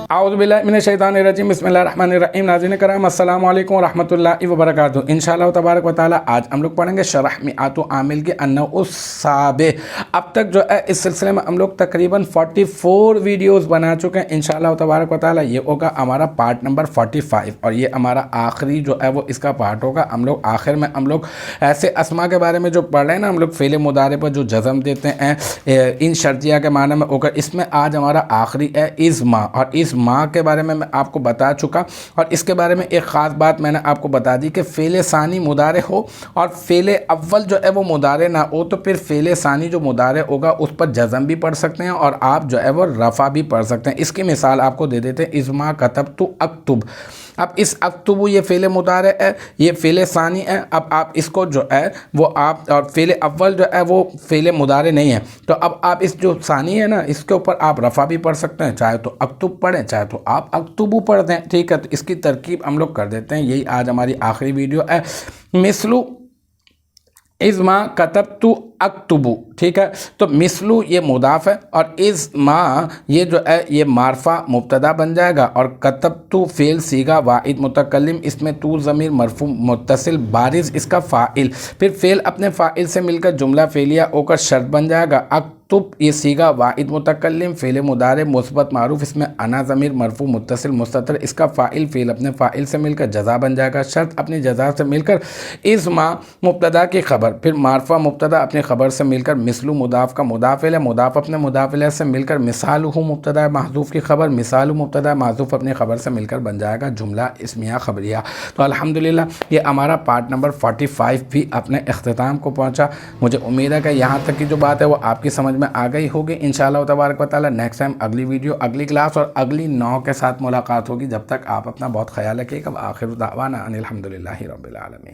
اعوذ باللہ من الشیطان الرجیم بسم اللہ الرحمن الرحیم۔ ناظرین کرام السلام علیکم ورحمۃ اللہ وبرکاتہ۔ انشاءاللہ تبارک و تعالی آج ہم لوگ پڑھیں گے شرح میعات عامل کے النوع السابع۔ اب تک جو ہے اس سلسلے میں ہم لوگ تقریباً 44 ویڈیوز بنا چکے ہیں۔ انشاءاللہ تبارک و تعالی یہ ہوگا ہمارا پارٹ نمبر 45 اور یہ ہمارا آخری جو ہے وہ اس کا پارٹ ہوگا۔ ہم لوگ آخر میں ہم لوگ ایسے اسما کے بارے میں جو پڑھ رہے ہیں نا، ہم لوگ فعل مضارع پر جو جزم دیتے ہیں ان شرطیہ کے معنی میں ہوگا، اس میں آج ہمارا آخری ہے ازما، اور اس ماں کے بارے میں آپ کو بتا چکا، اور اس کے بارے میں ایک خاص بات میں نے آپ کو بتا دی کہ فعل ثانی مضارع ہو اور فعل اول جو ہے وہ مضارع نہ ہو تو پھر فعل ثانی جو مضارع ہوگا اس پر جزم بھی پڑھ سکتے ہیں اور آپ جو ہے وہ رفع بھی پڑھ سکتے ہیں۔ اس کی مثال آپ کو دے دیتے ہیں، ازما کتبت اکتب۔ اب اس اکتب یہ فعل مضارع ہے، یہ فعل ثانی ہے۔ اب آپ اس کو جو ہے وہ آپ، اور فعل اول جو ہے وہ فعل مضارع نہیں ہے، تو اب آپ اس جو ثانی ہے نا اس کے اوپر آپ رفع بھی پڑھ سکتے ہیں، چاہے تو اکتب پڑھیں چاہے تو آپ اکتبو پڑھ دیں، ٹھیک ہے۔ تو اس کی ترکیب ہم لوگ کر دیتے ہیں، یہی آج ہماری آخری ویڈیو ہے۔ مثلو ازما کتبت اکتبو، ٹھیک ہے۔ تو مثلو یہ مضاف ہے اور ازما یہ جو ہے یہ معرفہ مبتدا بن جائے گا، اور کتبت فعل صیغہ واحد متکلم، اس میں تو ضمیر مرفوع متصل بارز اس کا فاعل، پھر فعل اپنے فاعل سے مل کر جملہ فعلیہ ہو کر شرط بن جائے گا۔ اکتب یہ صیغہ واحد متکلم فعل مضارع مثبت معروف، اس میں انا ضمیر مرفوع متصل مستتر اس کا فاعل، فعل اپنے فاعل سے مل کر جزا بن جائے گا، شرط اپنی جزا سے مل کر ازما مبتدا کی خبر، پھر معرفہ مبتدا اپنی خبر سے مل کر مثلو مضاف کا مضاف الیہ، مضاف اپنے مضاف الیہ سے مل کر مثالہ مبتدا محذوف کی خبر، مثال مبتدا محذوف اپنی خبر سے مل کر بن جائے گا جملہ اسمیہ خبریہ۔ تو الحمدللہ یہ ہمارا پارٹ نمبر 45 بھی اپنے اختتام کو پہنچا۔ مجھے امید ہے کہ یہاں تک کی جو بات ہے وہ آپ کی سمجھ میں آ گئی ہوگی۔ انشاءاللہ تبارک و تعالی نیکسٹ ٹائم اگلی ویڈیو، اگلی کلاس اور اگلی نو کے ساتھ ملاقات ہوگی۔ جب تک آپ اپنا بہت خیال رکھیے گا۔ آخر دعوانا ان الحمدللہ رب العالمین۔